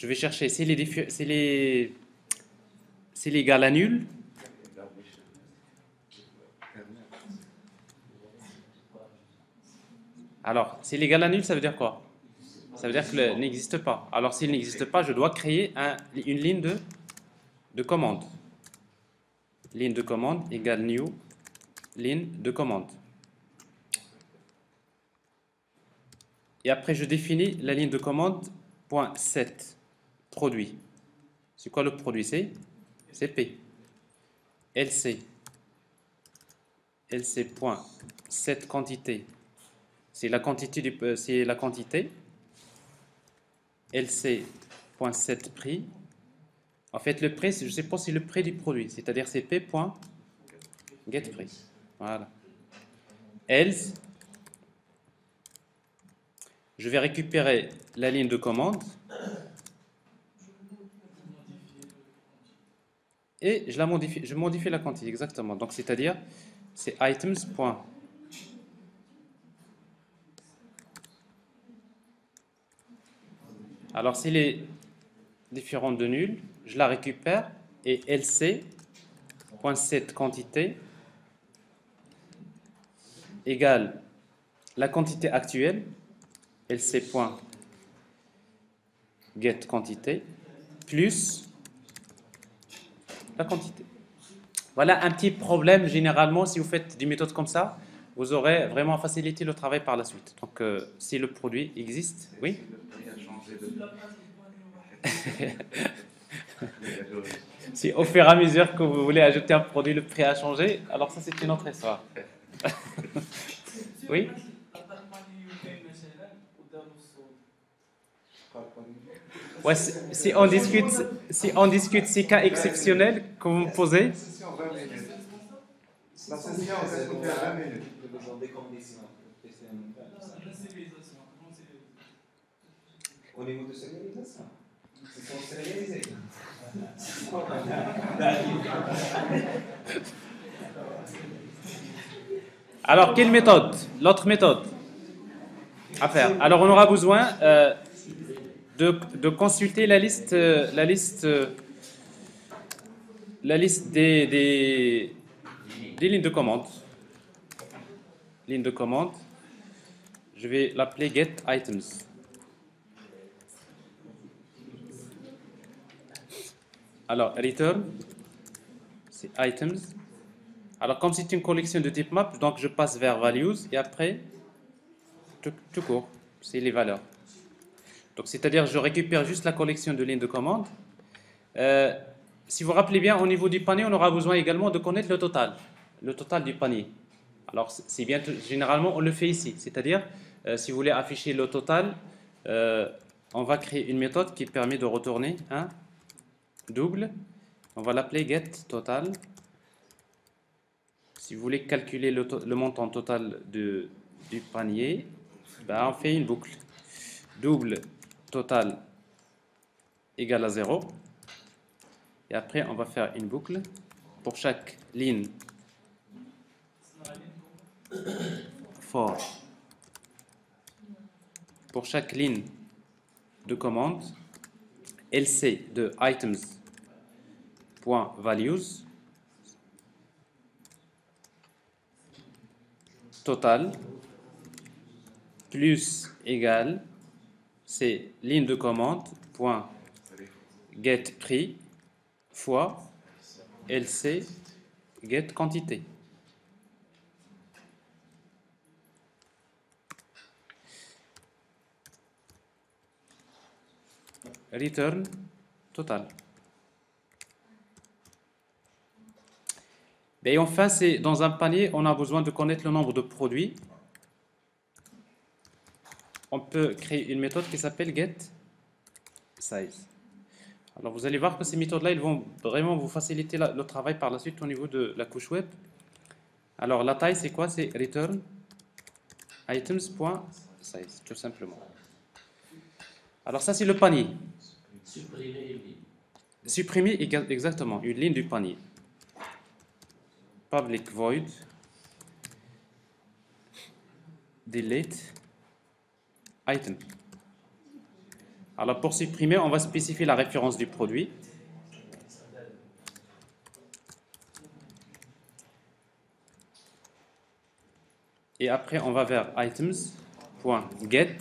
Je vais chercher, c'est l'égal à nul. Alors, c'est l'égal à nul, ça veut dire quoi? Ça veut dire qu'il n'existe pas. Alors, s'il n'existe pas, je dois créer une ligne de commande. Ligne de commande égale new, ligne de commande. Et après, je définis la ligne de commande point set, produit. C'est quoi le produit? C'est P. LC. LC point set quantité. C'est la quantité c'est la quantité. LC point set prix. En fait, le prix, je ne sais pas, c'est le prix du produit. C'est-à-dire c'est P point get prix. Voilà. Else. Je vais récupérer la ligne de commande et je modifie la quantité exactement. Donc c'est-à-dire c'est items. Alors s'il est différent de nul, je la récupère et lc.set quantité égale la quantité actuelle lc.get quantité plus la quantité. Voilà un petit problème généralement si vous faites des méthodes comme ça, vous aurez vraiment facilité le travail par la suite. Donc si le produit existe, oui. Si au fur et à mesure que vous voulez ajouter un produit, le prix a changé, alors ça c'est une autre histoire. Oui. Ouais, si on discute ces cas exceptionnels que vous me posez. La session 20 minutes. La session, c'est coupée à 20 minutes. Au niveau de sérialisation. C'est sont sérialisés. Alors, quelle méthode? L'autre méthode à faire. Alors, on aura besoin de consulter la liste des lignes de commande. Ligne de commande. Je vais l'appeler get items. Alors, return, c'est items. Alors, comme c'est une collection de type map, donc je passe vers values et après, tout court, c'est les valeurs. Donc, c'est-à-dire, je récupère juste la collection de lignes de commande. Si vous vous rappelez bien, au niveau du panier, on aura besoin également de connaître le total du panier. Alors, c'est bien, généralement, on le fait ici. C'est-à-dire, si vous voulez afficher le total, on va créer une méthode qui permet de retourner un double. On va l'appeler get total. Si vous voulez calculer le montant total du panier, ben on fait une boucle. Double total égale à 0. Et après, on va faire une boucle pour chaque ligne for. Pour chaque ligne de commande, LC de items.values total plus égal c'est ligne de commande point get prix fois lc get quantité. Return total. Et enfin, c'est dans un panier, on a besoin de connaître le nombre de produits. On peut créer une méthode qui s'appelle get size. Alors vous allez voir que ces méthodes-là, ils vont vraiment vous faciliter le travail par la suite au niveau de la couche web. Alors la taille, c'est quoi? C'est return items.size, tout simplement. Alors ça, c'est le panier. Supprimer exactement une ligne du panier. Public void delete item. Alors pour supprimer, on va spécifier la référence du produit. Et après, on va vers items.get.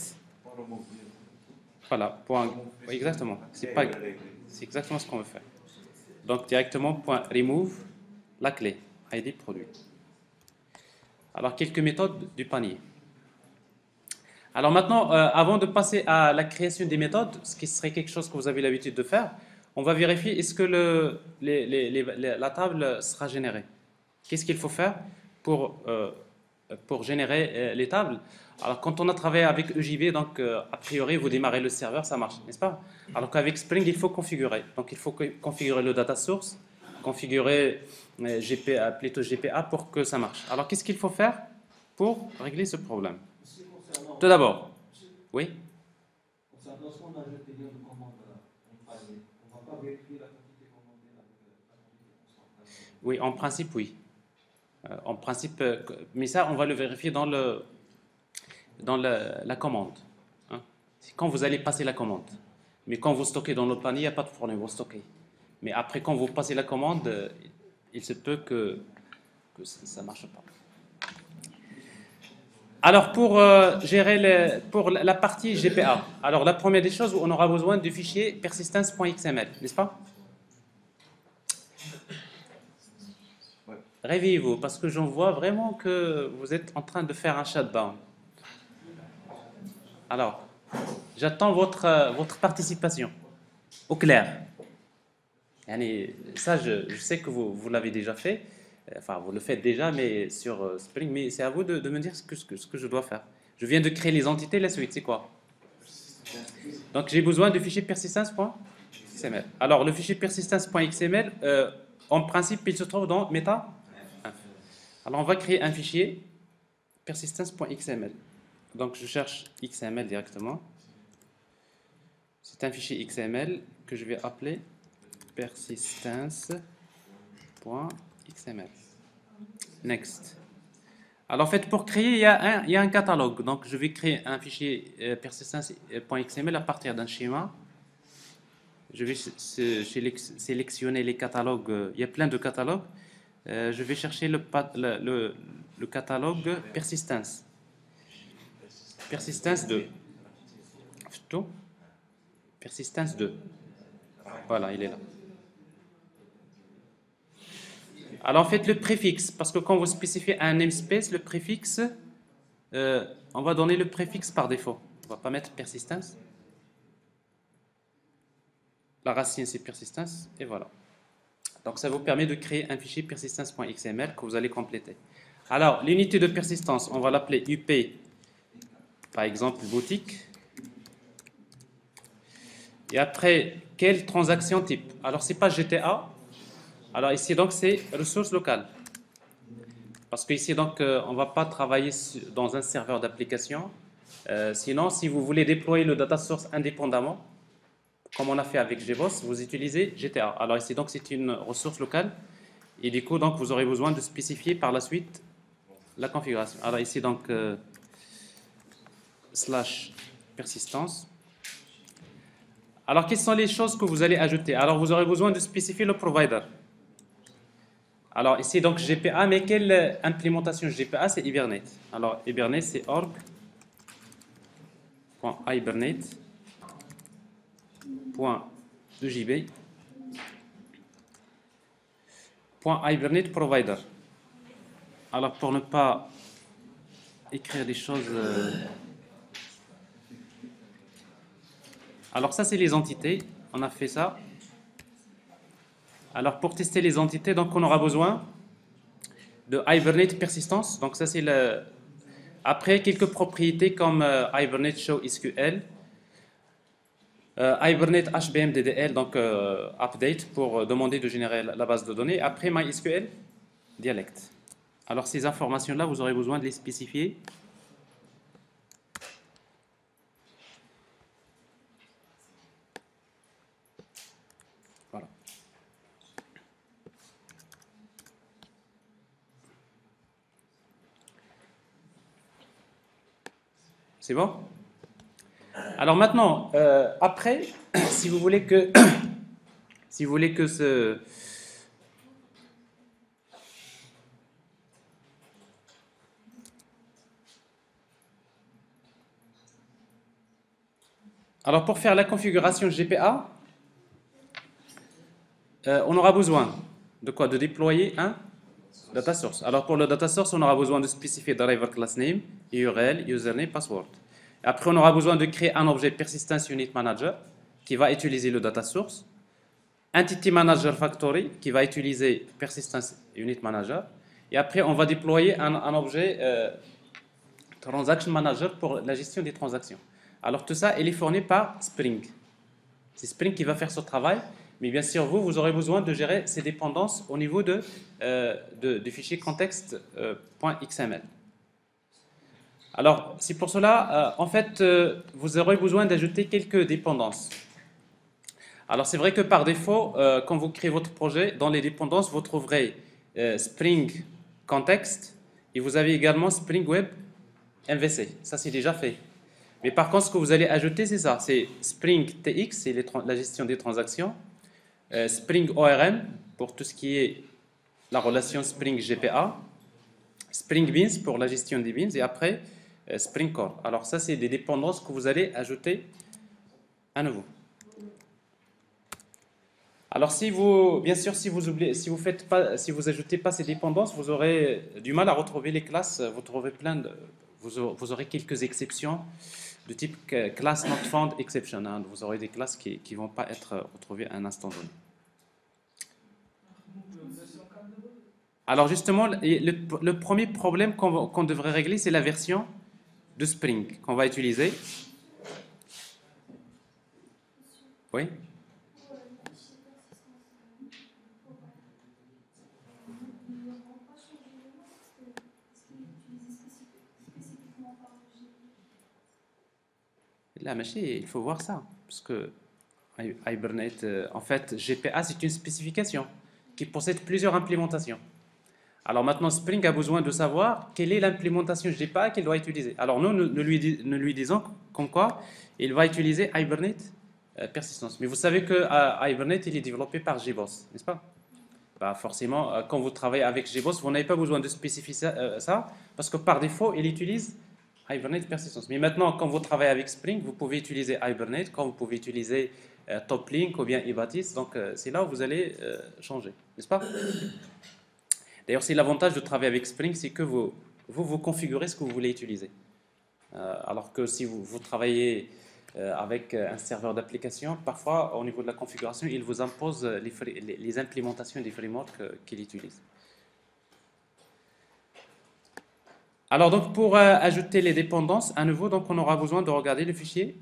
Voilà, exactement. C'est exactement ce qu'on veut faire. Donc directement, .remove, la clé, ID produit. Alors, quelques méthodes du panier. Alors maintenant, avant de passer à la création des méthodes, ce qui serait quelque chose que vous avez l'habitude de faire, on va vérifier est-ce que la table sera générée. Qu'est-ce qu'il faut faire pour générer les tables? Alors quand on a travaillé avec EJB, donc a priori vous démarrez le serveur, ça marche, n'est-ce pas? Alors qu'avec Spring, il faut configurer. Donc il faut configurer le data source, configurer plutôt GPA pour que ça marche. Alors qu'est-ce qu'il faut faire pour régler ce problème? Tout d'abord, oui. Concernant ce qu'on a jeté de commande en panier, on ne va pas vérifier la quantité commandée avec la quantité constante. Oui, en principe, oui. En principe, mais ça, on va le vérifier dans la commande. Hein. C'est quand vous allez passer la commande. Mais quand vous stockez dans le panier, il n'y a pas de problème, vous stockez. Mais après, quand vous passez la commande, il se peut que ça ne marche pas. Alors, pour gérer pour la partie GPA, alors la première des choses, on aura besoin du fichier persistence.xml, n'est-ce pas? Réveillez-vous, parce que j'en vois vraiment que vous êtes en train de faire un shutdown. Alors, j'attends votre participation, au clair. Ça, je sais que vous l'avez déjà fait, enfin, vous le faites déjà, mais sur Spring, mais c'est à vous de me dire ce que je dois faire. Je viens de créer les entités, la suite, c'est quoi? Donc, j'ai besoin du fichier persistence.xml. Alors, le fichier persistence.xml, en principe, il se trouve dans Meta. Alors, on va créer un fichier persistence.xml. Donc, je cherche XML directement. C'est un fichier XML que je vais appeler persistence.xml. Next. Alors, en fait, pour créer, il y a un catalogue. Donc, je vais créer un fichier persistence.xml à partir d'un schéma. Je vais sélectionner les catalogues. Il y a plein de catalogues. Je vais chercher le catalogue persistence. Persistence 2. Persistence 2. Voilà, il est là. Alors, en fait, le préfixe, parce que quand vous spécifiez un namespace, le préfixe, on va donner le préfixe par défaut. On ne va pas mettre persistence. La racine, c'est persistence, et voilà. Donc, ça vous permet de créer un fichier persistence.xml que vous allez compléter. Alors, l'unité de persistance, on va l'appeler UP, par exemple, boutique. Et après, quelle transaction type? Alors, ce n'est pas GTA. Alors, ici, donc, c'est ressources locales. Parce qu'ici, donc, on ne va pas travailler dans un serveur d'application. Sinon, si vous voulez déployer le data source indépendamment, comme on a fait avec GBoss, vous utilisez GTA. Alors ici, donc, c'est une ressource locale. Et du coup, donc, vous aurez besoin de spécifier par la suite la configuration. Alors ici, donc, slash persistance. Alors, quelles sont les choses que vous allez ajouter? Alors, vous aurez besoin de spécifier le provider. Alors ici, donc, GPA, mais quelle implémentation GPA? C'est Hibernate. Alors, Hibernate, c'est org.hibernate.ugb.hibernate provider. Alors, pour ne pas écrire des choses... Alors, ça, c'est les entités. On a fait ça. Alors, pour tester les entités, donc, on aura besoin de Hibernate persistance. Donc, ça, c'est le... Après, quelques propriétés comme Hibernate show SQL, Hibernate HBM DDL, donc update pour demander de générer la base de données. Après, MySQL dialect. Alors, ces informations-là, vous aurez besoin de les spécifier. Voilà. C'est bon? Alors maintenant, après, si vous voulez que, si vous voulez que ce... Alors pour faire la configuration GPA, on aura besoin de quoi? De déployer un data source. Alors pour le data source, on aura besoin de spécifier driver class name, URL, username, password. Après, on aura besoin de créer un objet persistence unit manager qui va utiliser le data source, entity manager factory qui va utiliser persistence unit manager, et après on va déployer un objet transaction manager pour la gestion des transactions. Alors tout ça, il est fourni par Spring. C'est Spring qui va faire ce travail, mais bien sûr vous aurez besoin de gérer ces dépendances au niveau du fichier contexte.xml. Alors, c'est pour cela, en fait, vous aurez besoin d'ajouter quelques dépendances. Alors, c'est vrai que par défaut, quand vous créez votre projet, dans les dépendances, vous trouverez Spring Context et vous avez également Spring Web MVC. Ça, c'est déjà fait. Mais par contre, ce que vous allez ajouter, c'est ça. C'est Spring TX, c'est la gestion des transactions. Spring ORM, pour tout ce qui est la relation Spring GPA. Spring Beans, pour la gestion des beans. Et après, Spring Core. Alors ça, c'est des dépendances que vous allez ajouter à nouveau. Alors si vous, bien sûr, si vous oubliez, si vous ajoutez pas ces dépendances, vous aurez du mal à retrouver les classes. Vous trouverez vous aurez quelques exceptions de type class not found exception. Hein. Vous aurez des classes qui ne vont pas être retrouvées à un instant donné. Alors justement, le premier problème qu'on devrait régler, c'est la version de Spring qu'on va utiliser. Oui. Là, il faut voir ça, parce que Hibernate, en fait, GPA, c'est une spécification qui possède plusieurs implémentations. Alors maintenant, Spring a besoin de savoir quelle est l'implémentation GPA qu'il doit utiliser. Alors nous lui disons comme quoi il va utiliser Hibernate persistance. Mais vous savez que Hibernate, il est développé par JBoss, n'est-ce pas? Bah forcément, quand vous travaillez avec JBoss, vous n'avez pas besoin de spécifier ça, parce que par défaut, il utilise Hibernate persistance. Mais maintenant, quand vous travaillez avec Spring, vous pouvez utiliser Hibernate, quand vous pouvez utiliser Toplink ou bien Ibatis. Donc c'est là où vous allez changer, n'est-ce pas? D'ailleurs, c'est l'avantage de travailler avec Spring, c'est que vous configurez ce que vous voulez utiliser. Alors que si vous travaillez avec un serveur d'application, parfois, au niveau de la configuration, il vous impose les implémentations des frameworks qu'il utilise. Alors, donc, pour ajouter les dépendances, à nouveau, donc, on aura besoin de regarder le fichier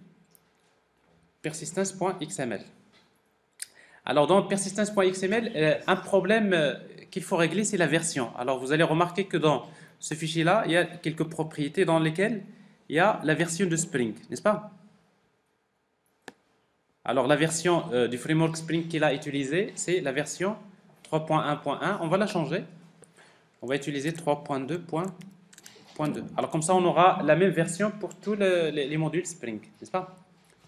persistence.xml. Alors, dans persistence.xml, un problème qu'il faut régler, c'est la version. Alors, vous allez remarquer que dans ce fichier-là, il y a quelques propriétés dans lesquelles il y a la version de Spring, n'est-ce pas? Alors, la version du framework Spring qu'il a utilisé, c'est la version 3.1.1. On va la changer. On va utiliser 3.2.2. Alors, comme ça, on aura la même version pour tous les modules Spring, n'est-ce pas?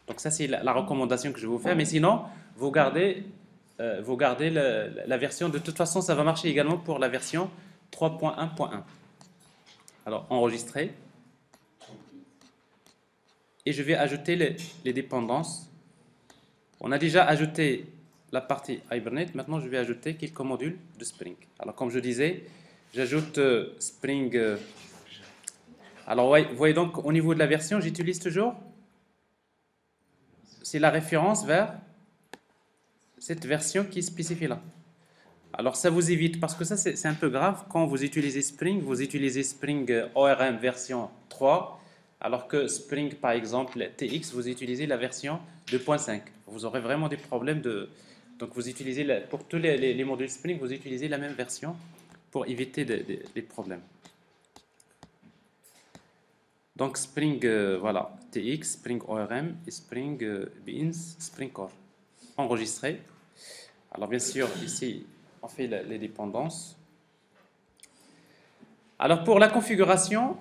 Donc, ça, c'est la recommandation que je vais vous faire. Mais sinon, vous gardez la version. De toute façon, ça va marcher également pour la version 3.1.1. Alors, enregistrer. Et je vais ajouter les dépendances. On a déjà ajouté la partie Hibernate. Maintenant, je vais ajouter quelques modules de Spring. Alors, comme je disais, j'ajoute Spring. Alors, vous voyez donc, au niveau de la version, j'utilise toujours. C'est la référence vers cette version qui est spécifiée là. Alors, ça vous évite, parce que ça, c'est un peu grave. Quand vous utilisez Spring ORM version 3, alors que Spring, par exemple, TX, vous utilisez la version 2.5. Vous aurez vraiment des problèmes de... Donc, vous utilisez, pour tous les modules Spring, vous utilisez la même version pour éviter des problèmes. Donc, Spring, voilà, TX, Spring ORM et Spring Beans, Spring Core. Enregistré. Alors, bien sûr, ici, on fait les dépendances. Alors, pour la configuration,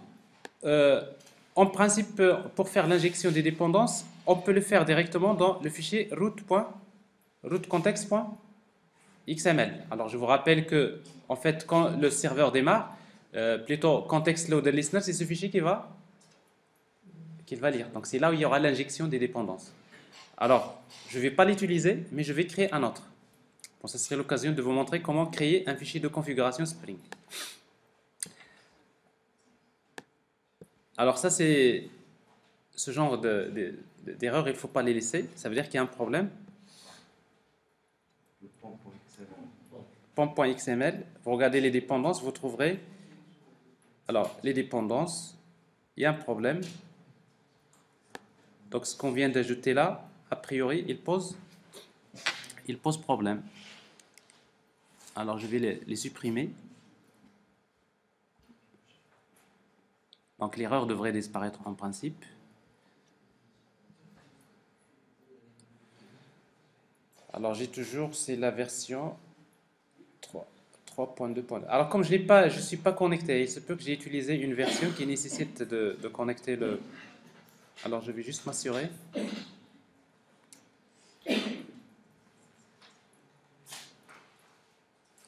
en principe, pour faire l'injection des dépendances, on peut le faire directement dans le fichier root.context.xml. Alors, je vous rappelle que, en fait, quand le serveur démarre, plutôt context loader listener, c'est ce fichier qu'il va lire. Donc, c'est là où il y aura l'injection des dépendances. Alors, je ne vais pas l'utiliser, mais je vais créer un autre. Bon, ça serait l'occasion de vous montrer comment créer un fichier de configuration Spring. Alors, ça, c'est ce genre d'erreur, il ne faut pas les laisser. Ça veut dire qu'il y a un problème. Pom.xml, vous regardez les dépendances, vous trouverez. Alors, les dépendances, il y a un problème. Donc, ce qu'on vient d'ajouter là, a priori, il pose problème. Alors, je vais les supprimer. Donc, l'erreur devrait disparaître en principe. Alors, j'ai toujours, c'est la version 3.2. Alors, comme je ne suis pas connecté, il se peut que j'ai utilisé une version qui nécessite de connecter le... Alors, je vais juste m'assurer.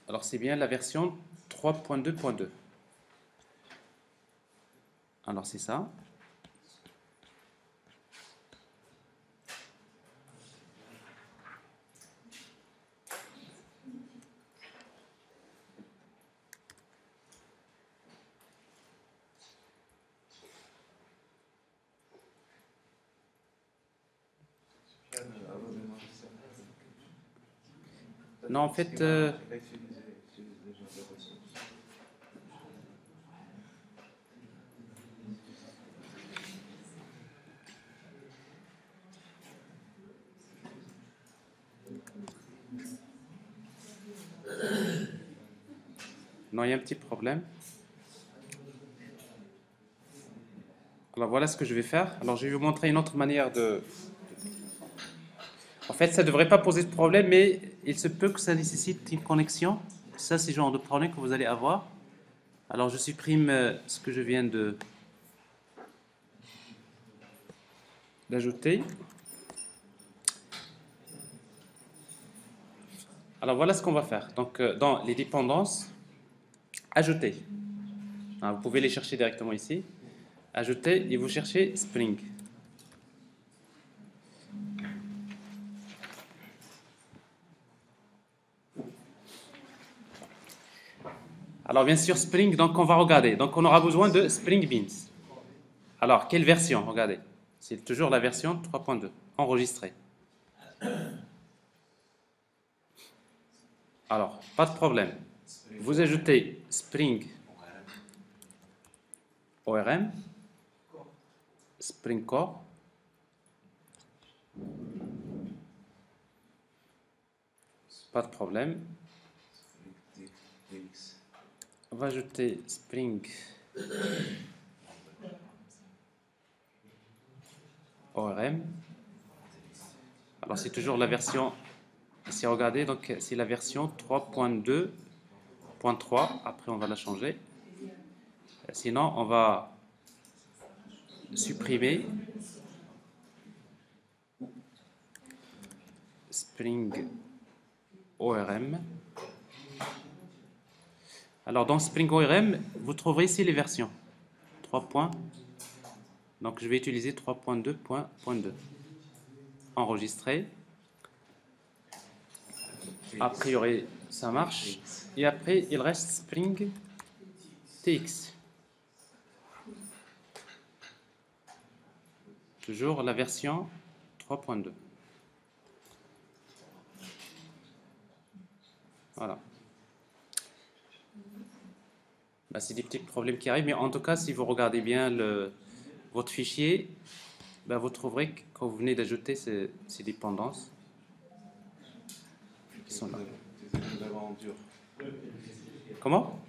Alors, c'est bien la version 3.2.2. Alors, c'est ça. Non, en fait... non, il y a un petit problème. Alors, voilà ce que je vais faire. Alors, je vais vous montrer une autre manière de... En fait, ça ne devrait pas poser de problème, mais il se peut que ça nécessite une connexion. Ça, c'est le genre de problème que vous allez avoir. Alors, je supprime ce que je viens d'ajouter. Alors, voilà ce qu'on va faire. Donc, dans les dépendances, ajouter. Vous pouvez les chercher directement ici. Ajouter, et vous cherchez Spring. Alors, bien sûr, Spring, donc on va regarder. Donc, on aura besoin de Spring Beans. Alors, quelle version? Regardez. C'est toujours la version 3.2, enregistrée. Alors, pas de problème. Vous ajoutez Spring ORM, Spring Core. Pas de problème. On va ajouter Spring ORM. Alors, c'est toujours la version, si vous regardez, donc c'est la version 3.2.3. Après, on va la changer. Sinon, on va supprimer Spring ORM. Alors, dans Spring ORM, vous trouverez ici les versions. 3. Donc, je vais utiliser 3.2.2. Enregistrer. A priori, ça marche. Et après, il reste Spring TX. Toujours la version 3.2. Voilà. C'est des petits problèmes qui arrivent, mais en tout cas, si vous regardez bien votre fichier, vous trouverez que quand vous venez d'ajouter ces dépendances qui sont là. Comment?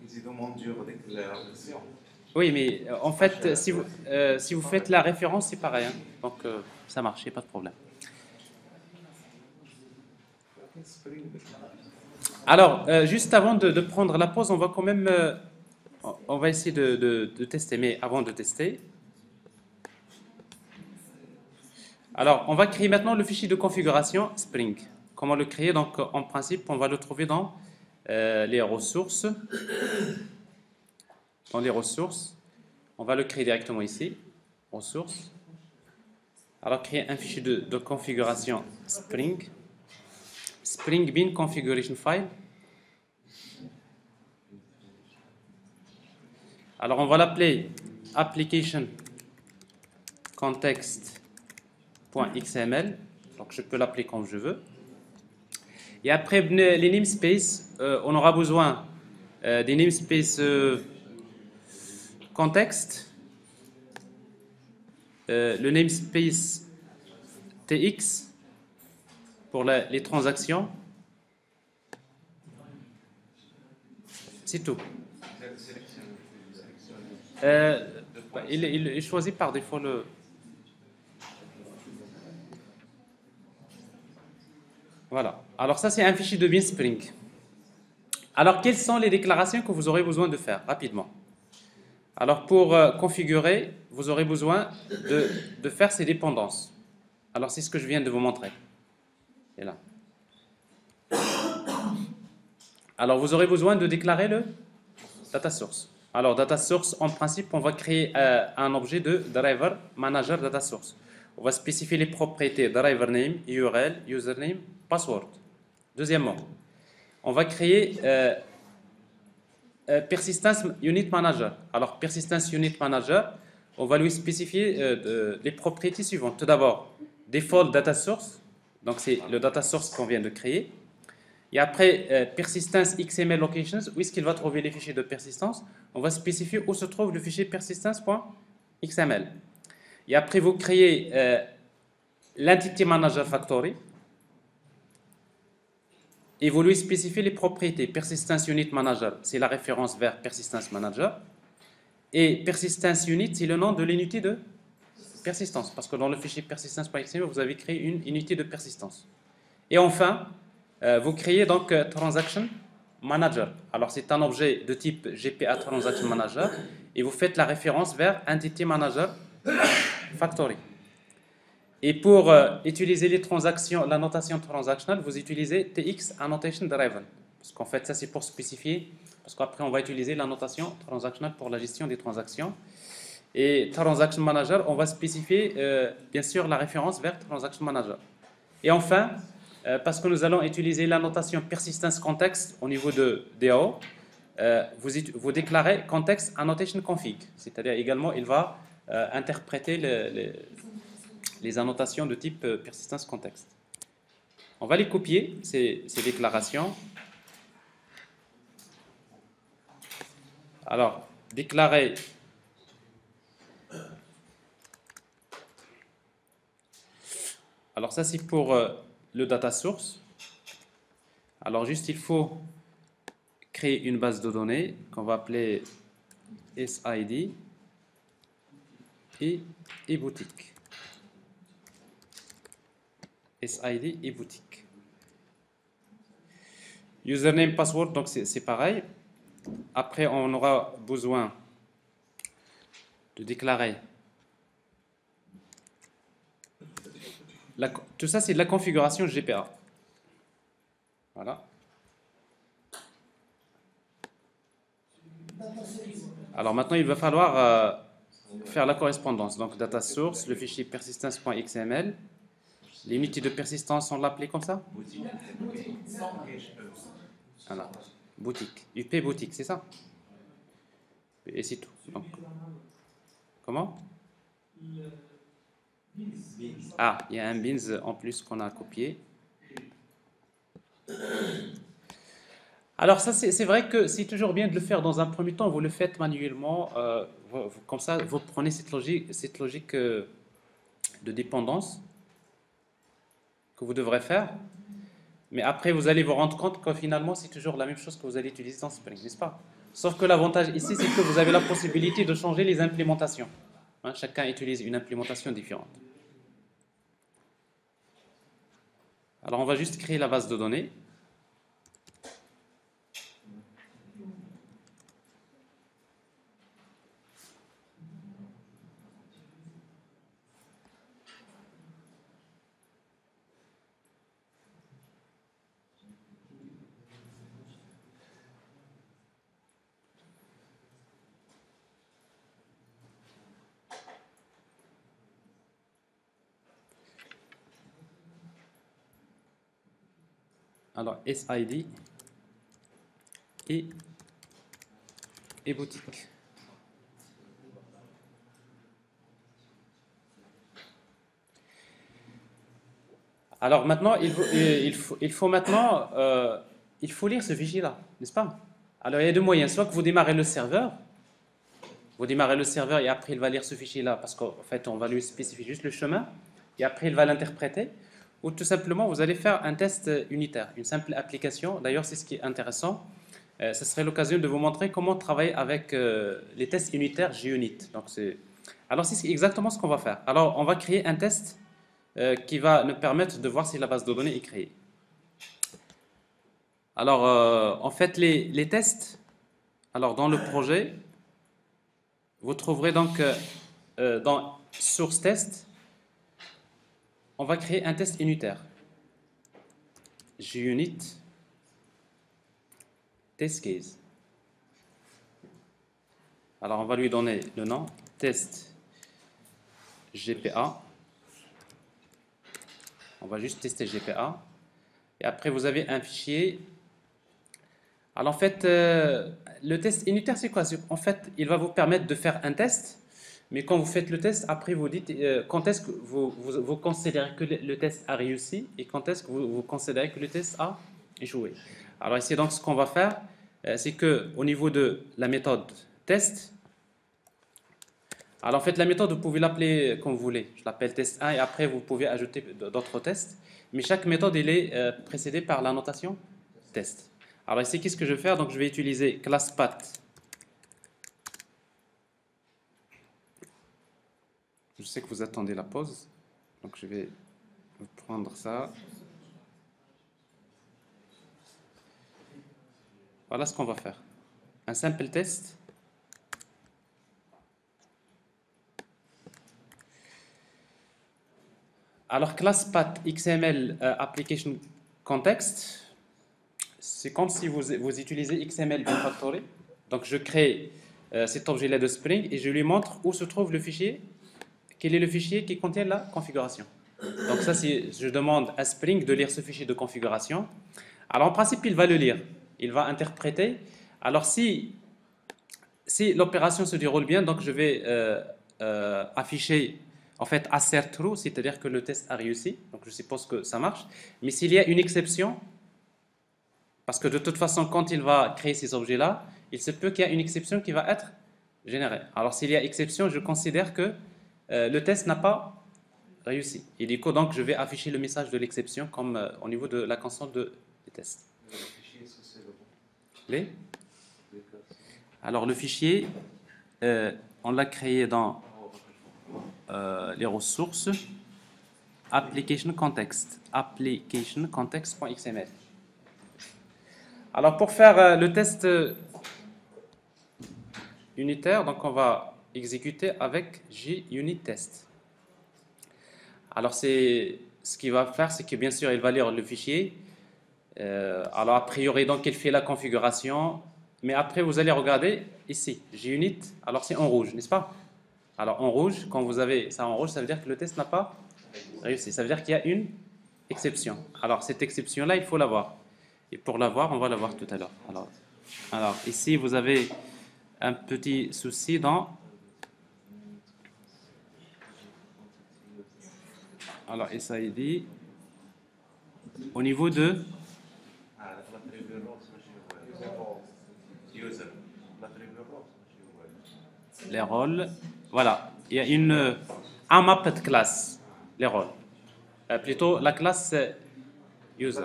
Oui, mais en fait, si vous faites la référence, c'est pareil. Hein. Donc, ça marche, il n'y a pas de problème. Alors, juste avant de prendre la pause, on va quand même... on va essayer de tester, mais avant de tester... Alors, on va créer maintenant le fichier de configuration Spring. Comment le créer? Donc, en principe, on va le trouver dans les ressources. Dans les ressources, on va le créer directement ici. Ressources. Alors, créer un fichier de configuration Spring. Spring Bean Configuration File. Alors, on va l'appeler application context.xml. Donc, je peux l'appeler comme je veux. Et après, les namespaces, on aura besoin des namespaces context, le namespace TX pour les transactions. C'est tout. Il choisit par défaut le... Voilà. Alors ça, c'est un fichier de Bean Spring. Alors, quelles sont les déclarations que vous aurez besoin de faire rapidement? Alors, pour configurer, vous aurez besoin de faire ces dépendances. Alors, c'est ce que je viens de vous montrer. Et là. Alors, vous aurez besoin de déclarer le data source. Alors, data source, en principe, on va créer un objet de driver manager data source. On va spécifier les propriétés driver name, URL, username, password. Deuxièmement, on va créer persistence unit manager. Alors, persistence unit manager, on va lui spécifier les propriétés suivantes. Tout d'abord, default data source. Donc, c'est le data source qu'on vient de créer. Et après, persistence XML locations, où est-ce qu'il va trouver les fichiers de persistance? On va spécifier où se trouve le fichier persistance.xml. Et après, vous créez l'entity manager factory. Et vous lui spécifiez les propriétés. Persistence unit manager, c'est la référence vers persistence manager. Et persistence unit, c'est le nom de l'unité de persistance. Parce que dans le fichier persistance.xml, vous avez créé une unité de persistance. Et enfin, vous créez donc Transaction Manager. Alors, c'est un objet de type GPA Transaction Manager et vous faites la référence vers Entity Manager Factory. Et pour utiliser les transactions, la notation transactionnelle, vous utilisez TX Annotation Driven. Parce qu'en fait, ça c'est pour spécifier, parce qu'après on va utiliser la notation transactionnelle pour la gestion des transactions. Et Transaction Manager, on va spécifier bien sûr la référence vers Transaction Manager. Et enfin, parce que nous allons utiliser la notation persistence context au niveau de DAO, vous déclarez context annotation config, c'est-à-dire également il va interpréter les annotations de type persistence context. On va les copier, ces déclarations. Alors, déclarer alors ça c'est pour le data source. Alors juste il faut créer une base de données qu'on va appeler SID et boutique. SID et boutique. Username, password, donc c'est pareil. Après, on aura besoin de déclarer. Tout ça, c'est de la configuration GPA. Voilà. Alors maintenant, il va falloir faire la correspondance. Donc, data source, le fichier persistence.xml. L'unité de persistance, on l'appelait comme ça? Voilà. Boutique. UP boutique, c'est ça? Et c'est tout. Donc, comment? Ah, il y a un beans en plus qu'on a copié. Alors ça, c'est vrai que c'est toujours bien de le faire dans un premier temps. Vous le faites manuellement. Comme ça, vous prenez cette logique de dépendance que vous devrez faire. Mais après, vous allez vous rendre compte que finalement, c'est toujours la même chose que vous allez utiliser dans Spring, n'est-ce pas? Sauf que l'avantage ici, c'est que vous avez la possibilité de changer les implémentations. Hein, chacun utilise une implémentation différente. Alors, on va juste créer la base de données. Alors, SID et boutique. Alors maintenant, il faut maintenant il faut lire ce fichier-là, n'est-ce pas? Alors il y a deux moyens. Soit que vous démarrez le serveur, et après il va lire ce fichier-là parce qu'en fait on va lui spécifier juste le chemin et après il va l'interpréter. Ou tout simplement vous allez faire un test unitaire, une simple application. D'ailleurs c'est ce qui est intéressant. Ce serait l'occasion de vous montrer comment travailler avec les tests unitaires JUnit. Alors c'est exactement ce qu'on va faire. Alors on va créer un test qui va nous permettre de voir si la base de données est créée. Alors, en fait, les tests, alors dans le projet, vous trouverez donc dans source test, on va créer un test unitaire. JUnit test case. Alors, on va lui donner le nom test GPA. On va juste tester GPA. Et après, vous avez un fichier. Alors, en fait, le test unitaire, c'est quoi? En fait, il va vous permettre de faire un test. Mais quand vous faites le test, après, vous dites quand est-ce que vous considérez que le test a réussi et quand est-ce que vous considérez que le test a échoué. Alors, ici, donc, ce qu'on va faire, c'est qu'au niveau de la méthode test, alors en fait, la méthode, vous pouvez l'appeler comme vous voulez. Je l'appelle test 1 et après, vous pouvez ajouter d'autres tests. Mais chaque méthode, elle est précédée par la notation test. Alors ici, qu'est-ce que je vais faire? Donc, je vais utiliser class_path. Je sais que vous attendez la pause. Donc, je vais prendre ça. Voilà ce qu'on va faire. Un simple test. Alors, class_path XML application context, c'est comme si vous utilisez XML bien factory. Donc, je crée cet objet-là de Spring et je lui montre où se trouve le fichier. Quel est le fichier qui contient la configuration? Donc, ça, je demande à Spring de lire ce fichier de configuration. Alors, en principe, il va le lire. Il va interpréter. Alors, si l'opération se déroule bien, donc je vais afficher en fait assert true, c'est-à-dire que le test a réussi. Donc je suppose que ça marche. Mais s'il y a une exception, parce que de toute façon, quand il va créer ces objets-là, il se peut qu'il y ait une exception qui va être générée. Alors s'il y a exception, je considère que le test n'a pas réussi. Et du coup, donc, je vais afficher le message de l'exception comme au niveau de la console des tests. Le fichier, est-ce que c'est le bon? Alors le fichier, on l'a créé dans les ressources application context.xml. Alors pour faire le test unitaire, donc on va exécuter avec JUnit_test. Alors ce qu'il va faire, c'est que bien sûr il va lire le fichier. Alors a priori donc il fait la configuration, mais après vous allez regarder ici JUnit. Alors c'est en rouge, n'est-ce pas? Alors en rouge, quand vous avez ça en rouge, ça veut dire que le test n'a pas réussi. Ça veut dire qu'il y a une exception. Alors cette exception-là, il faut la voir. Et pour la voir, on va la voir tout à l'heure. Alors ici, vous avez un petit souci dans... Alors SID, au niveau de... les rôles, voilà, il y a une unmapped class, les rôles. Plutôt la classe user.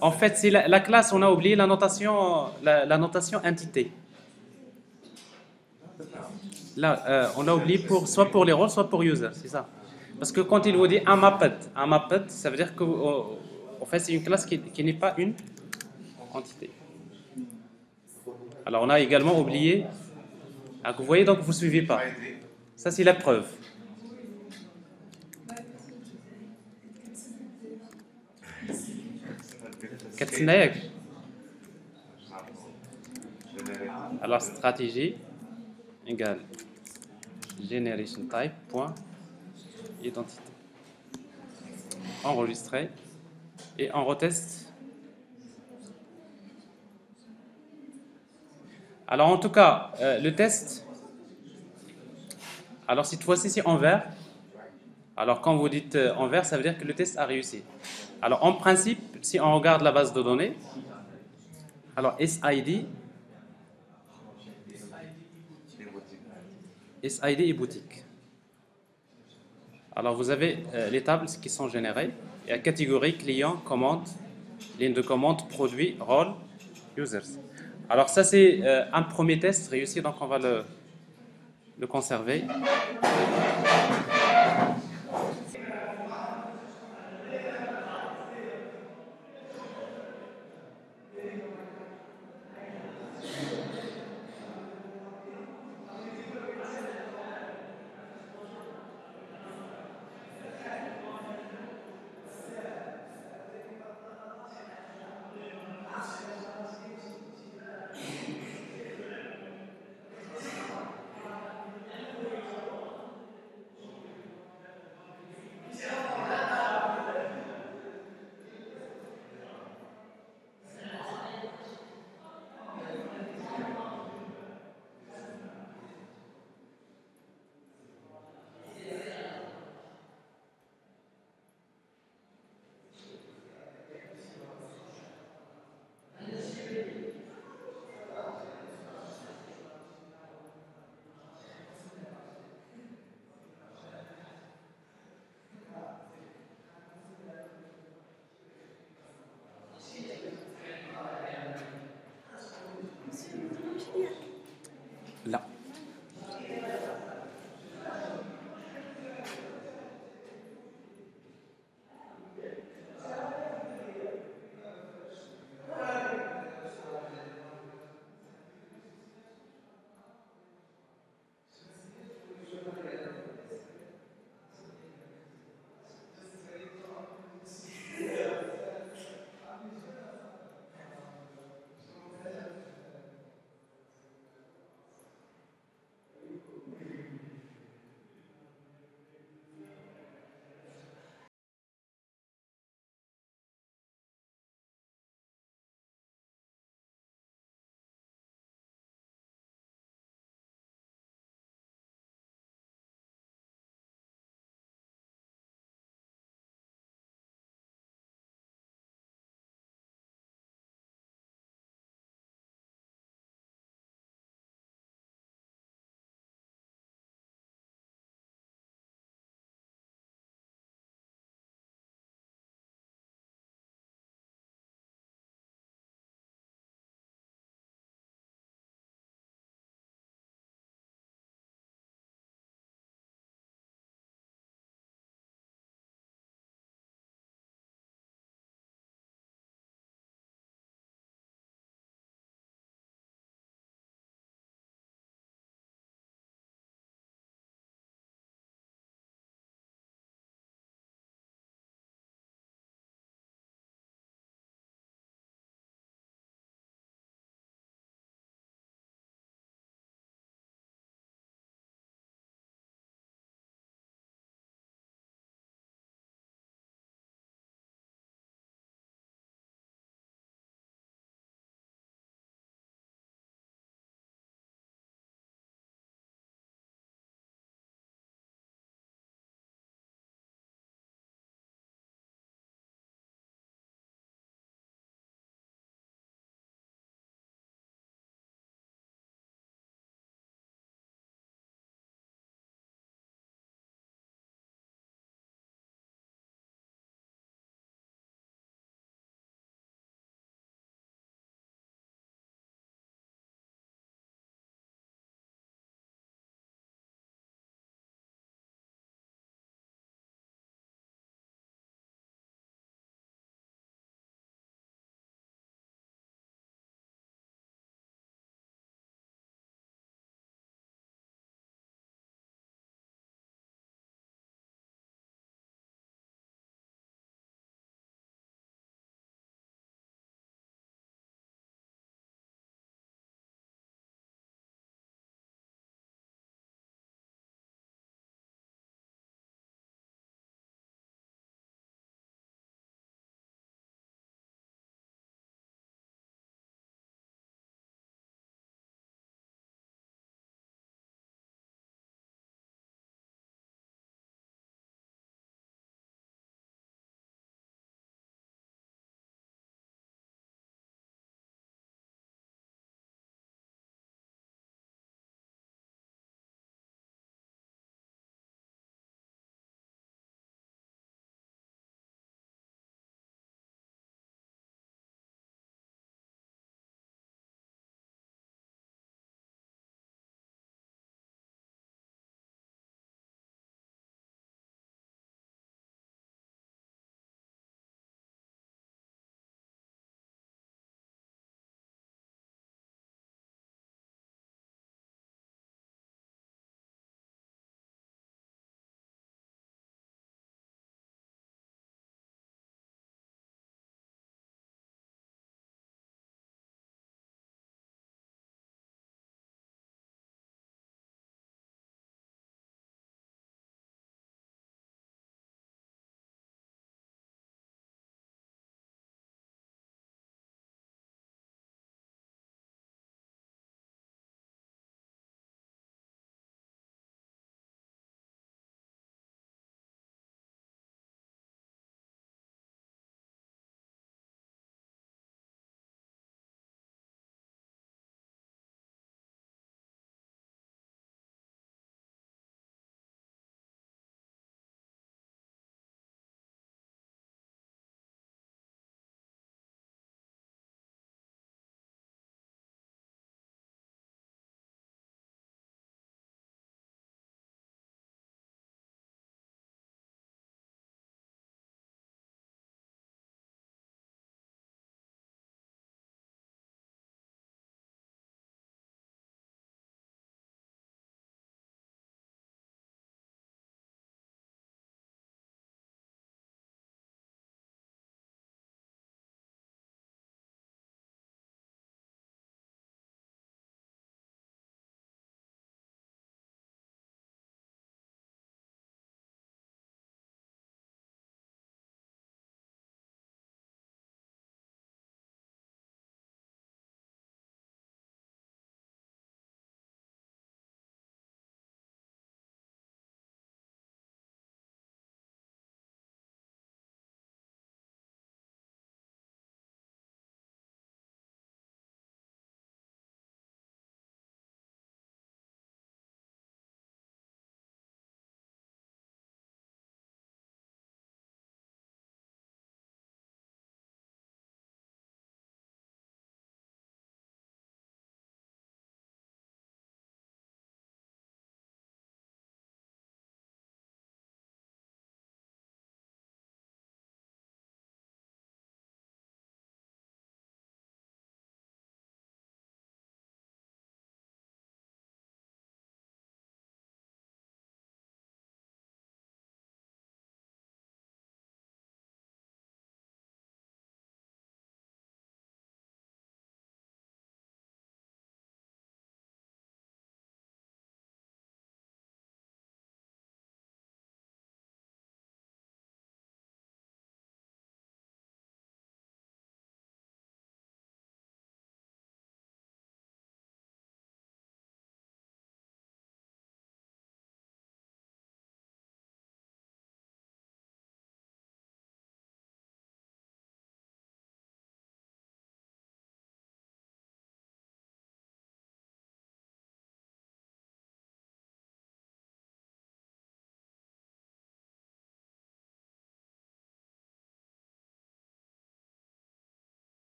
En fait, c'est la classe, on a oublié la notation, la notation entité. Là, on a oublié soit pour les rôles, soit pour user, c'est ça. Parce que quand il vous dit unmapped, ça veut dire que en fait, c'est une classe qui n'est pas une entité. Alors, on a également oublié. Alors, vous voyez, donc, vous ne suivez pas. Ça, c'est la preuve. Alors, stratégie égale generation type point identité. enregistrer et on reteste. Alors en tout cas, le test, alors cette fois-ci c'est en vert. Alors quand vous dites en vert, ça veut dire que le test a réussi. Alors en principe, si on regarde la base de données, alors SID et boutique. Alors vous avez les tables qui sont générées. Il y a catégorie, client, commande, ligne de commande, produit, rôle, users. Alors ça c'est un premier test réussi, donc on va le conserver.